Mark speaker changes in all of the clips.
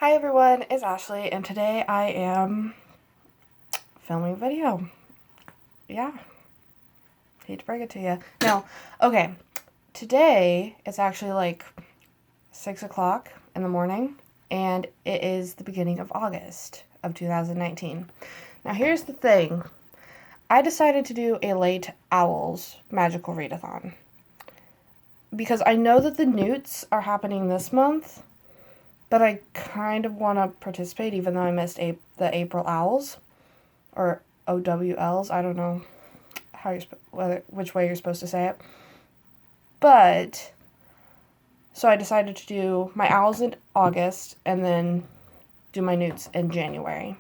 Speaker 1: Hi everyone, it's Ashley, and today I am filming a video. Yeah. Hate to break it to you. No. Okay. Today, it's actually like 6 o'clock in the morning, and it is the beginning of August of 2019. Now here's the thing. I decided to do a late Owls magical readathon. Because I know that the newts are happening this month, but I kind of want to participate even though I missed the April Owls. Or OWLs, I don't know how which way you're supposed to say it. But, so I decided to do my Owls in August and then do my newts in January.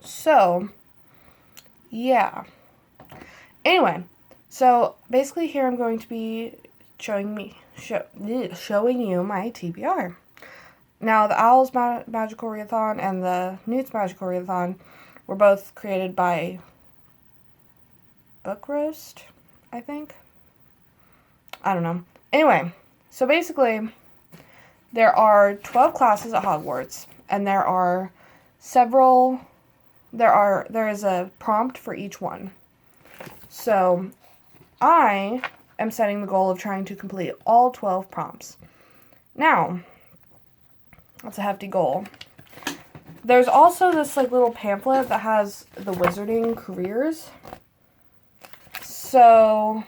Speaker 1: So, yeah. Anyway, so basically here I'm going to be showing you my TBR. Now, the Owls Magical Readathon and the Newts Magical Readathon were both created by Book Roast, I think. I don't know. Anyway, so basically, there are 12 classes at Hogwarts, and there is a prompt for each one. So, I am setting the goal of trying to complete all 12 prompts. Now, that's a hefty goal. There's also this little pamphlet that has the wizarding careers. So,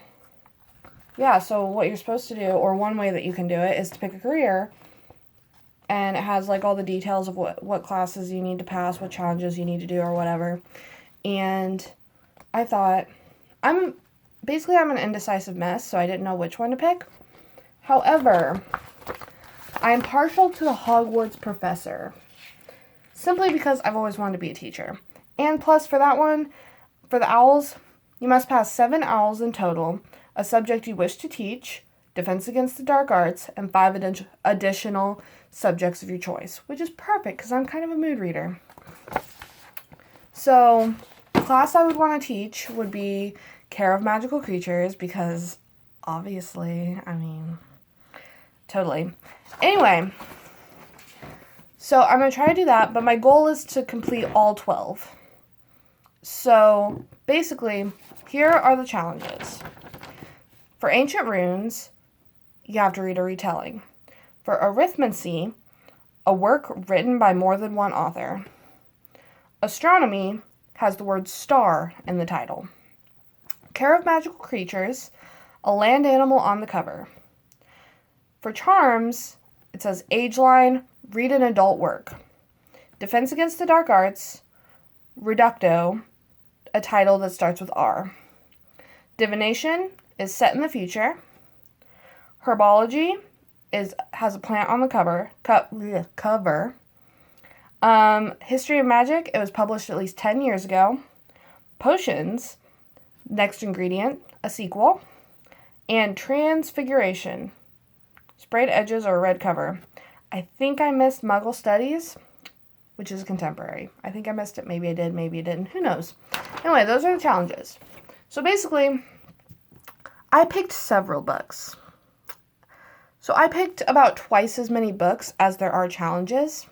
Speaker 1: yeah, so what you're supposed to do, or one way that you can do it, is to pick a career. And it has all the details of what classes you need to pass, what challenges you need to do, or whatever. And I thought, I'm an indecisive mess, so I didn't know which one to pick. However, I'm partial to the Hogwarts professor, simply because I've always wanted to be a teacher. And plus, for that one, for the Owls, you must pass 7 Owls in total, a subject you wish to teach, defense against the dark arts, and 5 additional subjects of your choice, which is perfect because I'm kind of a mood reader. So, the class I would want to teach would be Care of Magical Creatures, because obviously, totally. Anyway, so I'm going to try to do that, but my goal is to complete all 12. So, basically, here are the challenges. For Ancient Runes, you have to read a retelling. For Arithmancy, a work written by more than one author. Astronomy has the word star in the title. Care of Magical Creatures, a land animal on the cover. For Charms, it says age line, read an adult work. Defense Against the Dark Arts, Reducto, a title that starts with R. Divination is set in the future. Herbology has a plant on the cover. History of Magic, it was published at least 10 years ago. Potions, next ingredient, a sequel. And Transfiguration, sprayed edges or a red cover. I think I missed Muggle Studies, which is contemporary. I think I missed it. Maybe I did, maybe I didn't. Who knows? Anyway, those are the challenges. So basically, I picked several books. So I picked about twice as many books as there are challenges,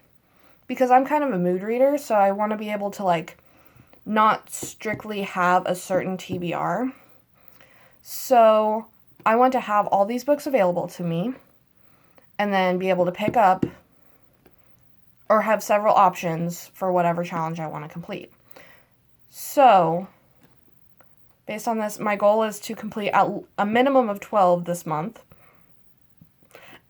Speaker 1: because I'm kind of a mood reader, so I want to be able to, not strictly have a certain TBR. So I want to have all these books available to me, and then be able to pick up or have several options for whatever challenge I want to complete. So, based on this, my goal is to complete a minimum of 12 this month.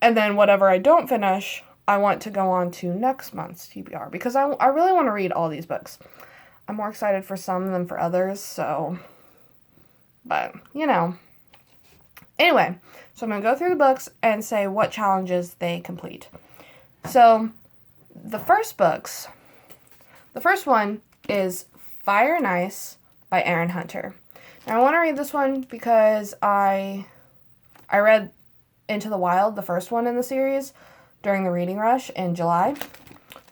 Speaker 1: And then whatever I don't finish, I want to go on to next month's TBR, because I really want to read all these books. I'm more excited for some than for others, so, but, Anyway, so I'm going to go through the books and say what challenges they complete. So, the first one is Fire and Ice by Erin Hunter. Now, I want to read this one because I read Into the Wild, the first one in the series, during the reading rush in July.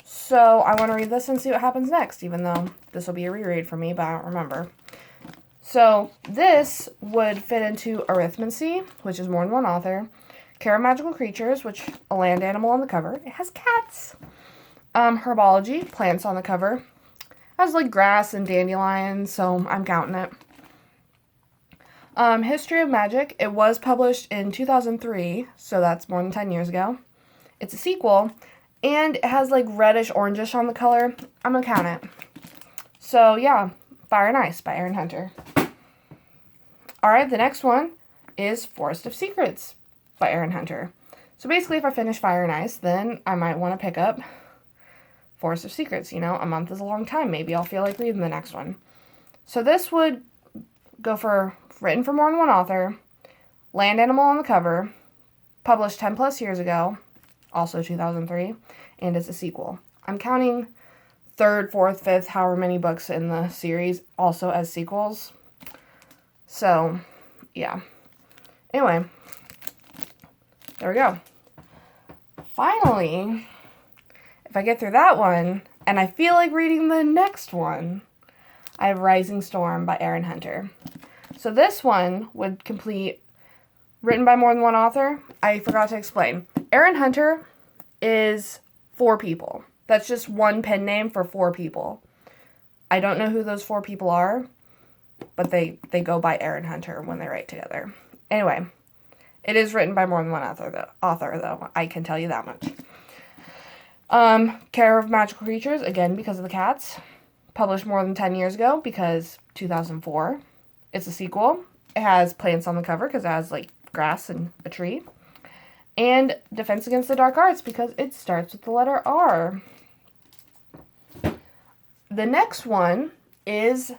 Speaker 1: So, I want to read this and see what happens next, even though this will be a reread for me, but I don't remember. So, this would fit into Arithmancy, which is more than one author. Care of Magical Creatures, which a land animal on the cover. It has cats. Herbology, plants on the cover. Has like grass and dandelions, so I'm counting it. History of Magic, it was published in 2003, so that's more than 10 years ago. It's a sequel, and it has like reddish orangish on the color. I'm gonna count it. So yeah, Fire and Ice by Erin Hunter. Alright, the next one is Forest of Secrets by Erin Hunter. So basically, if I finish Fire and Ice, then I might want to pick up Forest of Secrets. You know, a month is a long time. Maybe I'll feel like reading the next one. So this would go for written for more than one author, land animal on the cover, published 10 plus years ago, also 2003, and it's a sequel. I'm counting 3rd, 4th, 5th, however many books in the series also as sequels. So, yeah. Anyway, there we go. Finally, if I get through that one, and I feel like reading the next one, I have Rising Storm by Erin Hunter. So this one would complete, written by more than one author. I forgot to explain. Erin Hunter is 4 people. That's just one pen name for 4 people. I don't know who those 4 people are, but they go by Erin Hunter when they write together. Anyway, it is written by more than one author, though. I can tell you that much. Care of Magical Creatures, again, because of the cats. Published more than 10 years ago, because 2004. It's a sequel. It has plants on the cover, because it has, like, grass and a tree. And Defense Against the Dark Arts, because it starts with the letter R. The next one is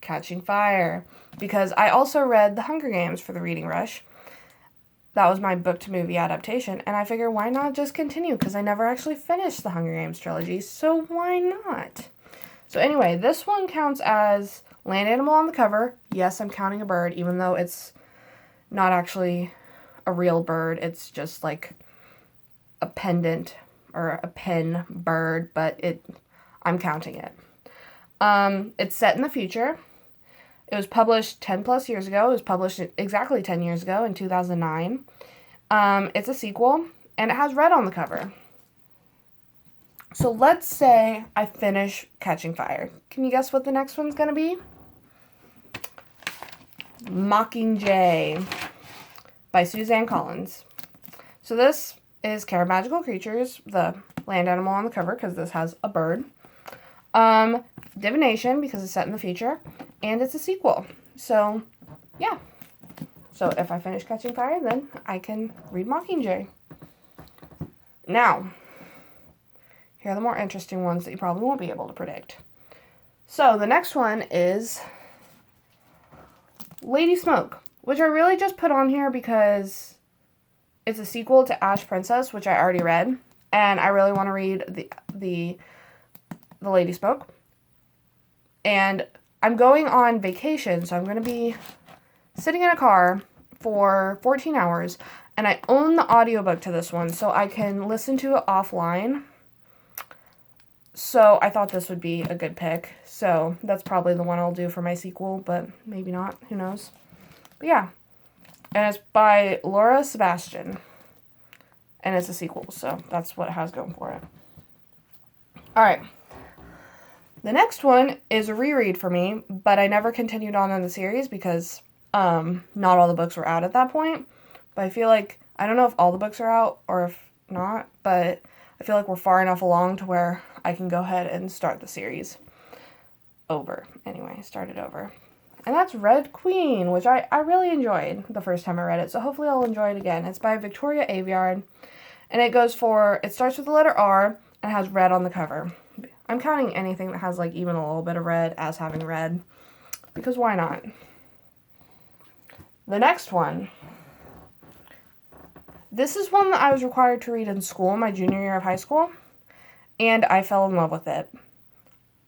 Speaker 1: Catching Fire, because I also read The Hunger Games for the Reading Rush. That was my book-to-movie adaptation, and I figure why not just continue, because I never actually finished the Hunger Games trilogy, so why not? So anyway, this one counts as land animal on the cover. Yes, I'm counting a bird, even though it's not actually a real bird. It's just like a pendant or a pen bird, but I'm counting it. It's set in the future. It was published 10 plus years ago. It was published exactly 10 years ago in 2009. It's a sequel, and it has red on the cover. So let's say I finish Catching Fire. Can you guess what the next one's going to be? Mockingjay by Suzanne Collins. So this is Care of Magical Creatures, the land animal on the cover, because this has a bird. Divination, because it's set in the future, and it's a sequel. So, yeah. So if I finish Catching Fire, then I can read Mockingjay. Now, here are the more interesting ones that you probably won't be able to predict. So the next one is Lady Smoke, which I really just put on here because it's a sequel to Ash Princess, which I already read, and I really want to read the Lady Smoke. And I'm going on vacation, so I'm going to be sitting in a car for 14 hours, and I own the audiobook to this one, so I can listen to it offline. So I thought this would be a good pick. So that's probably the one I'll do for my sequel, but maybe not. Who knows? But yeah. And it's by Laura Sebastian. And it's a sequel, so that's what it has going for it. Alright. The next one is a reread for me, but I never continued on in the series because not all the books were out at that point. But I feel like, I don't know if all the books are out or if not, but I feel like we're far enough along to where I can go ahead and start the series over. Anyway, start it over. And that's Red Queen, which I really enjoyed the first time I read it, so hopefully I'll enjoy it again. It's by Victoria Aveyard, and it starts with the letter R and has red on the cover. I'm counting anything that has like even a little bit of red as having red, because why not? The next one. This is one that I was required to read in school, my junior year of high school, and I fell in love with it.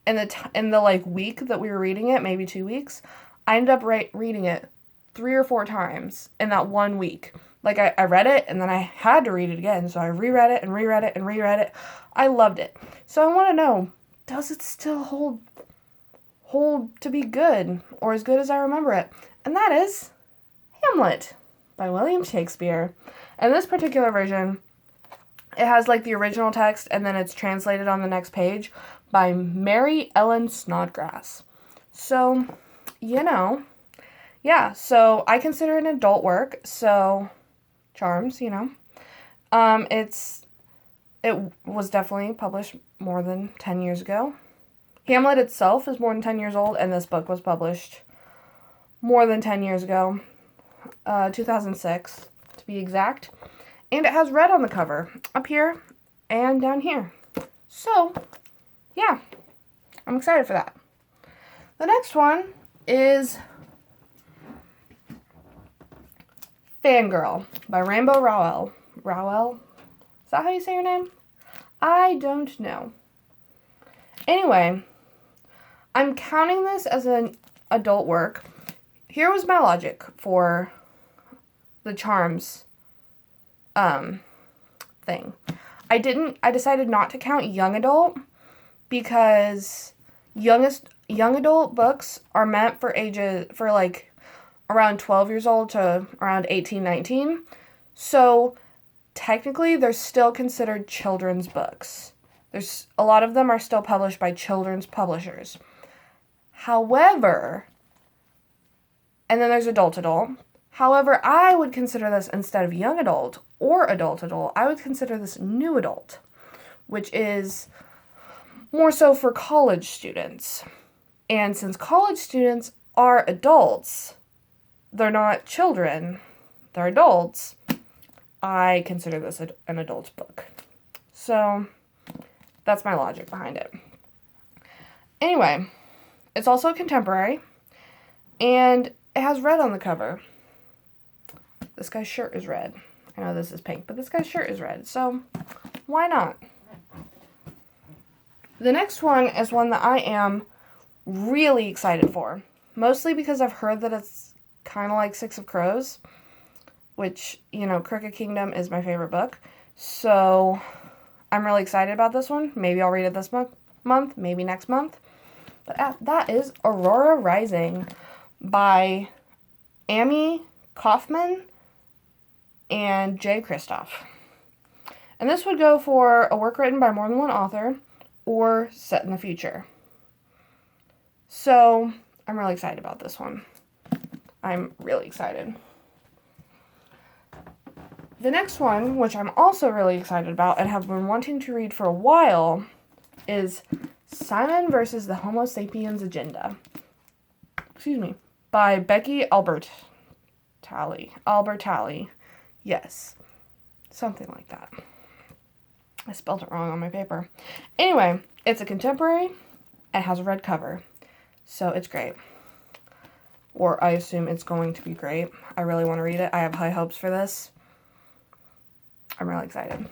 Speaker 1: In the like week that we were reading it, maybe 2 weeks, I ended up reading it 3 or 4 times in that 1 week. Like, I read it, and then I had to read it again, so I reread it, and reread it, and reread it. I loved it. So I want to know, does it still hold to be good, or as good as I remember it? And that is Hamlet by William Shakespeare. And this particular version It has like the original text and then it's translated on the next page by Mary Ellen Snodgrass. So, yeah, so I consider it an adult work, so Charms, it was definitely published more than 10 years ago. Hamlet itself is more than 10 years old, and this book was published more than 10 years ago, 2006 to be exact. And it has red on the cover, up here and down here. So, yeah, I'm excited for that. The next one is Fangirl by Rainbow Rowell. Rowell? Is that how you say your name? I don't know. Anyway, I'm counting this as an adult work. Here was my logic for the Charms thing. I decided not to count young adult because young adult books are meant for like around 12 years old to around 18, 19. So technically they're still considered children's books. There's a lot of them are still published by children's publishers. However, and then there's adult. However, I would consider this, instead of young adult or adult, I would consider this new adult, which is more so for college students. And since college students are adults, they're not children, they're adults, I consider this an adult book. So that's my logic behind it. Anyway, it's also contemporary, and it has red on the cover. This guy's shirt is red. I know this is pink, but this guy's shirt is red, so why not? The next one is one that I am really excited for, mostly because I've heard that it's kind of like Six of Crows, which, Crooked Kingdom is my favorite book, so I'm really excited about this one. Maybe I'll read it this month, maybe next month. But that is Aurora Rising by Amie, Kaufman, and J. Kristoff. And this would go for a work written by more than one author or set in the future. So I'm really excited about this one. I'm really excited. The next one, which I'm also really excited about and have been wanting to read for a while, is Simon versus the Homo Sapiens Agenda. By Becky Albertalli. Yes. Something like that. I spelled it wrong on my paper. Anyway, it's a contemporary and has a red cover. So it's great. Or I assume it's going to be great. I really want to read it. I have high hopes for this. I'm really excited.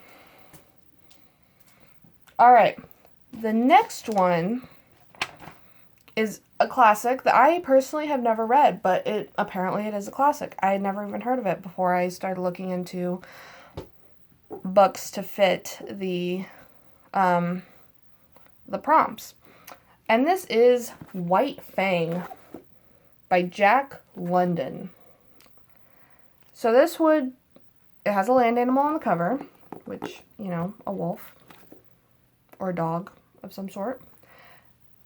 Speaker 1: Alright. The next one is a classic that I personally have never read, but apparently it is a classic. I had never even heard of it before I started looking into books to fit the prompts. And this is White Fang by Jack London. So it has a land animal on the cover, which, a wolf or a dog of some sort.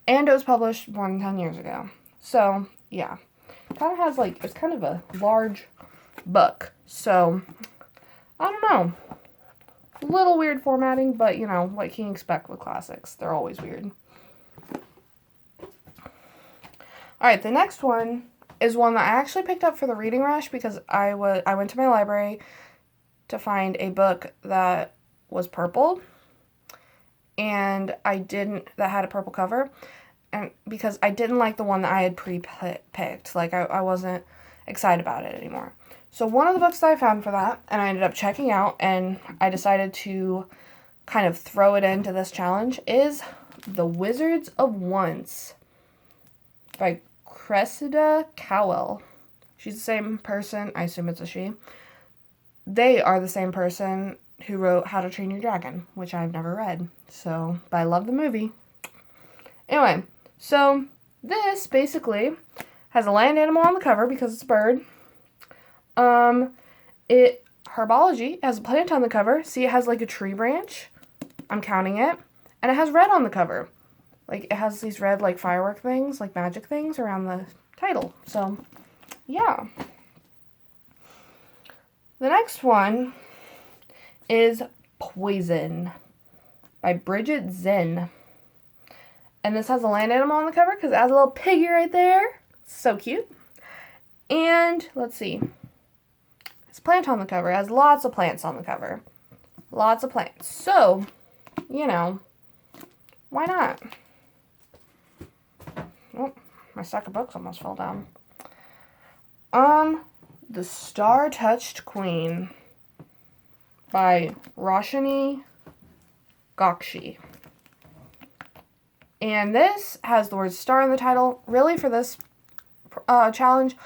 Speaker 1: And it was published more than 10 years ago. So, yeah. It kind of has, it's kind of a large book. So, I don't know. A little weird formatting, but, what can you expect with classics? They're always weird. Alright, the next one is one that I actually picked up for the reading rush because I went to my library to find a book that was purple. And that had a purple cover, and because I didn't like the one that I had pre-picked, I wasn't excited about it anymore. So one of the books that I found for that, and I ended up checking out, and I decided to kind of throw it into this challenge, is The Wizards of Once by Cressida Cowell. She's the same person, I assume it's a she. They are the same person who wrote How to Train Your Dragon, which I've never read. But I love the movie. Anyway, so this basically has a land animal on the cover because it's a bird. It Herbology. It has a plant on the cover. See, it has like a tree branch. I'm counting it. And it has red on the cover. Like, it has these red, like, firework things, like magic things around the title. So, yeah. The next one is Poison by Bridget Zinn. And this has a land animal on the cover because it has a little piggy right there. So cute. And, let's see. It's a plant on the cover. It has lots of plants on the cover. Lots of plants. So, you know, why not? Oh, my stack of books almost fell down. The Star-Touched Queen by Roshani Ghokshi. And this has the word star in the title. Really, for this challenge,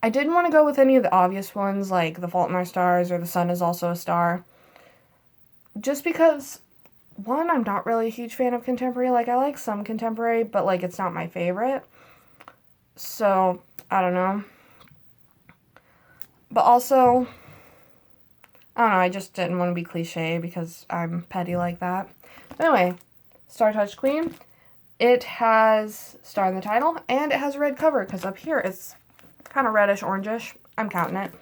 Speaker 1: I didn't want to go with any of the obvious ones, like The Fault in Our Stars or The Sun is Also a Star. Just because, one, I'm not really a huge fan of contemporary. Like, I like some contemporary, but, like, it's not my favorite. So, I don't know. But also, I don't know, I just didn't want to be cliche because I'm petty like that. Anyway, Star-Touched Queen. It has star in the title, and it has a red cover, because up here it's kind of reddish, orangish. I'm counting it.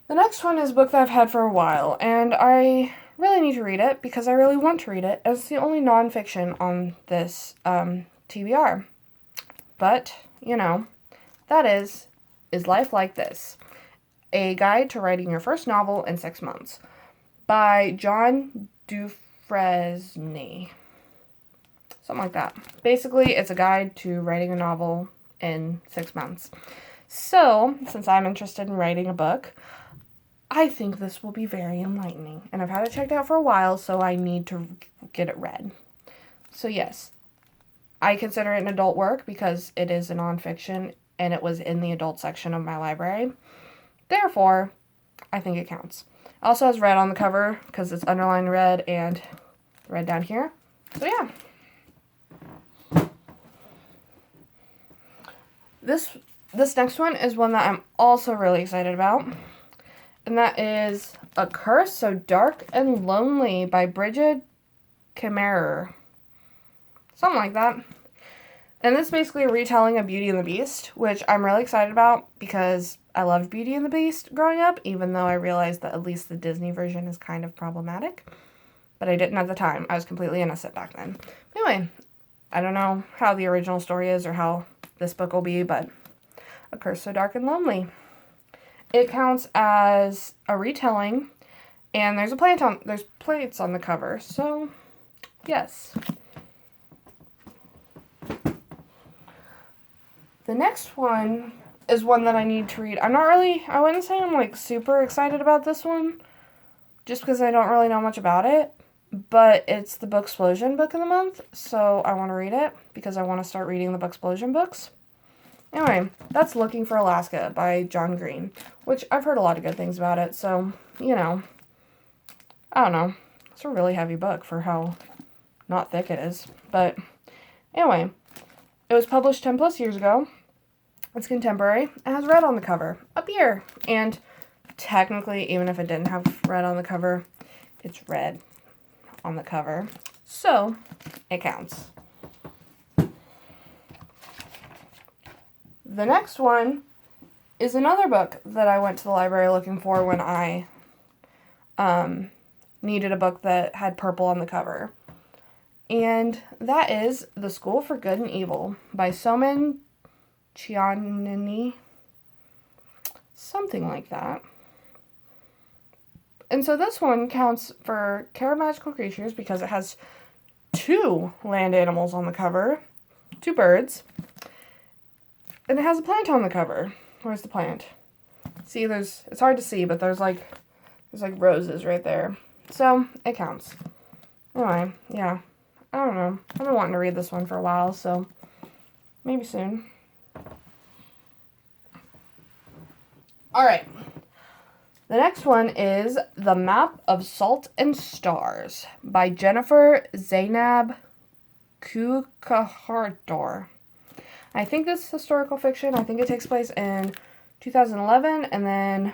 Speaker 1: The next one is a book that I've had for a while, and I really need to read it, because I really want to read it, as it's the only nonfiction on this TBR. But, you know, that is Life Like This? A Guide to Writing Your First Novel in 6 Months by John Dufresne. Something like that. Basically, it's a guide to writing a novel in 6 months. So, since I'm interested in writing a book, I think this will be very enlightening. And I've had it checked out for a while, so I need to get it read. So yes, I consider it an adult work because it is a nonfiction and it was in the adult section of my library. Therefore, I think it counts. It also has red on the cover because it's underlined red and red down here. So yeah. This next one is one that I'm also really excited about. And that is A Curse So Dark and Lonely by Brigid, Kenmerer. Something like that. And this is basically a retelling of Beauty and the Beast, which I'm really excited about because I loved Beauty and the Beast growing up, even though I realized that at least the Disney version is kind of problematic. But I didn't at the time. I was completely innocent back then. Anyway, I don't know how the original story is or how this book will be, but A Curse So Dark and Lonely. It counts as a retelling, and there's plates on the cover, so yes. The next one is one that I need to read. I wouldn't say I'm like super excited about this one, just because I don't really know much about it, but it's the Booksplosion book of the month, so I want to read it because I want to start reading the Booksplosion books. Anyway, that's Looking for Alaska by John Green, which I've heard a lot of good things about it, so, you know, I don't know. It's a really heavy book for how not thick it is, but anyway, it was published 10 plus years ago. It's contemporary. It has red on the cover, up here, and technically, even if it didn't have red on the cover, it's red on the cover, so it counts. The next one is another book that I went to the library looking for when I needed a book that had purple on the cover. And that is The School for Good and Evil by Soman, Chinani, something like that. And so this one counts for Care of Magical Creatures because it has 2 land animals on the cover, 2 birds. And it has a plant on the cover. Where's the plant? See, it's hard to see, but there's like roses right there. So, it counts. Anyway, yeah. I don't know. I've been wanting to read this one for a while, so maybe soon. Alright. The next one is The Map of Salt and Stars by Jennifer Zainab Kukahartor. I think this is historical fiction. I think it takes place in 2011, and then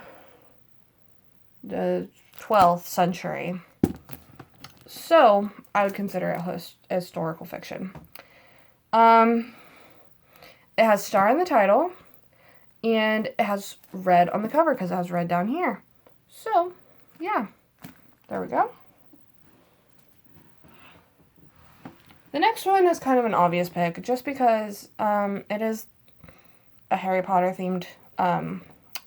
Speaker 1: the 12th century. So, I would consider it historical fiction. It has star in the title, and it has red on the cover because it has red down here. So, yeah, there we go. The next one is kind of an obvious pick, just because it is a Harry Potter themed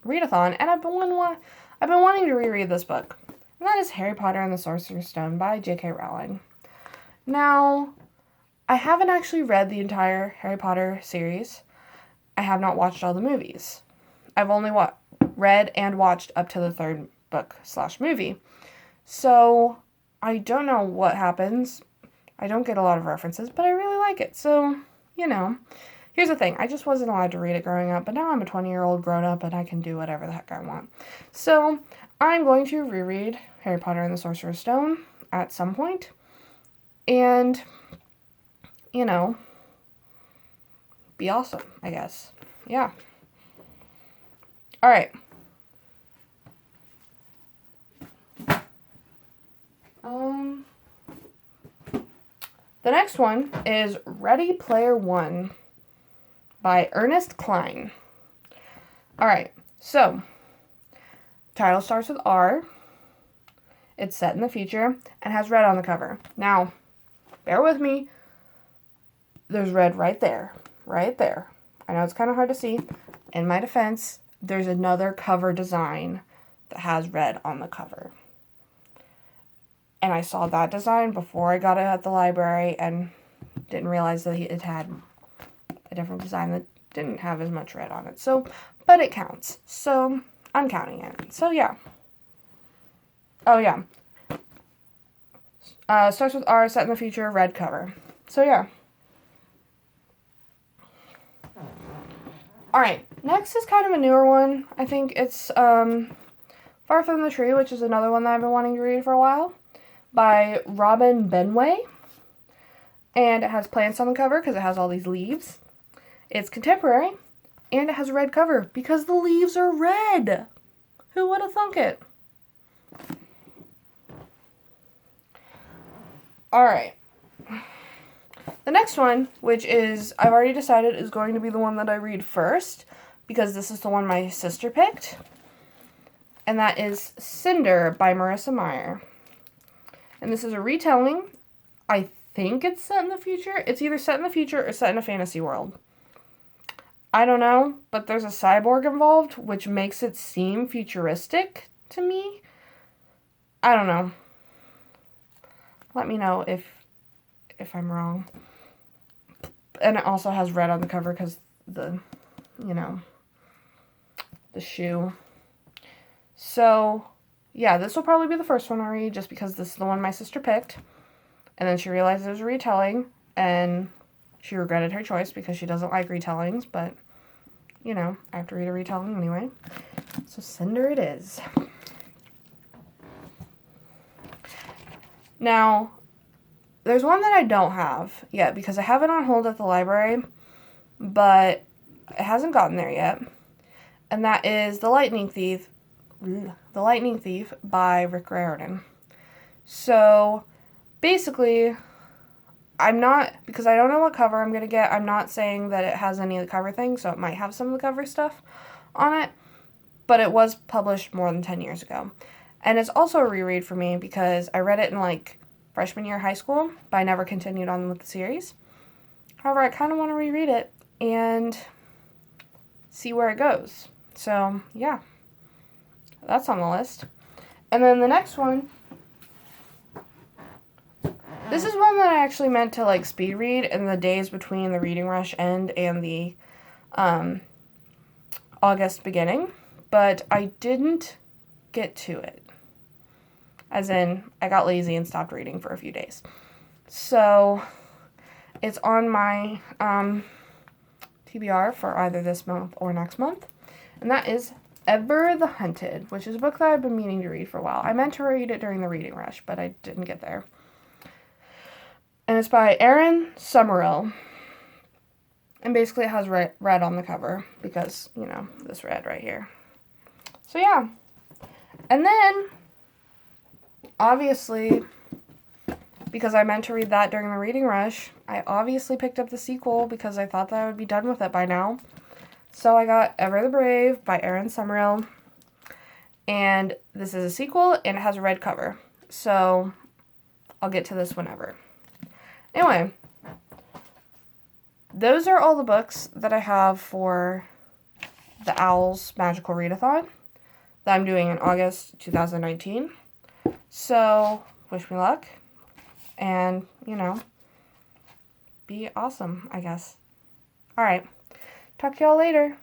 Speaker 1: readathon, and I've been wanting to reread this book, and that is Harry Potter and the Sorcerer's Stone by J.K. Rowling. Now, I haven't actually read the entire Harry Potter series. I have not watched all the movies. I've only read and watched up to the third book/movie. So, I don't know what happens. I don't get a lot of references, but I really like it. So, here's the thing. I just wasn't allowed to read it growing up, but now I'm a 20-year-old grown-up and I can do whatever the heck I want. So, I'm going to reread Harry Potter and the Sorcerer's Stone at some point. And, be awesome, I guess. Yeah. All right. The next one is Ready Player One by Ernest Cline. All right, so title starts with R. It's set in the future and has red on the cover. Now, bear with me. There's red right there. Right there. I know it's kind of hard to see. In my defense, there's another cover design that has red on the cover. And I saw that design before I got it at the library and didn't realize that it had a different design that didn't have as much red on it. So, but it counts. So, I'm counting it. So, yeah. Oh, yeah. Starts with R, set in the future, red cover. So, yeah. Alright, next is kind of a newer one. I think it's Far From the Tree, which is another one that I've been wanting to read for a while, by Robin Benway. And it has plants on the cover because it has all these leaves. It's contemporary, and it has a red cover because the leaves are red. Who would have thunk it? Alright. The next one, which is, I've already decided, is going to be the one that I read first, because this is the one my sister picked. And that is Cinder by Marissa Meyer. And this is a retelling. I think it's set in the future. It's either set in the future or set in a fantasy world. I don't know, but there's a cyborg involved, which makes it seem futuristic to me. I don't know. Let me know if I'm wrong. And it also has red on the cover because the shoe. So, yeah, this will probably be the first one I read just because this is the one my sister picked. And then she realized it was a retelling, and she regretted her choice because she doesn't like retellings, but, I have to read a retelling anyway. So, Cinder it is. Now, there's one that I don't have yet because I have it on hold at the library, but it hasn't gotten there yet. And that is The Lightning Thief by Rick Riordan. So, basically, because I don't know what cover I'm going to get, I'm not saying that it has any of the cover things, so it might have some of the cover stuff on it, but it was published more than 10 years ago. And it's also a reread for me because I read it in, freshman year of high school, but I never continued on with the series. However, I kind of want to reread it and see where it goes. So, yeah. That's on the list. And then the next one, this is one that I actually meant to, speed read in the days between the reading rush end and the August beginning, but I didn't get to it. As in, I got lazy and stopped reading for a few days. So, it's on my TBR for either this month or next month. And that is Ever the Hunted, which is a book that I've been meaning to read for a while. I meant to read it during the reading rush, but I didn't get there. And it's by Erin Summerall. And basically it has red on the cover because, you know, this red right here. So yeah. And then, obviously, because I meant to read that during the reading rush, I obviously picked up the sequel because I thought that I would be done with it by now. So I got Ever the Brave by Erin Summerall. And this is a sequel, and it has a red cover. So I'll get to this whenever. Anyway, those are all the books that I have for the Owl's Magical Readathon that I'm doing in August 2019. So, wish me luck. And, you know, be awesome, I guess. Alright. Talk to y'all later.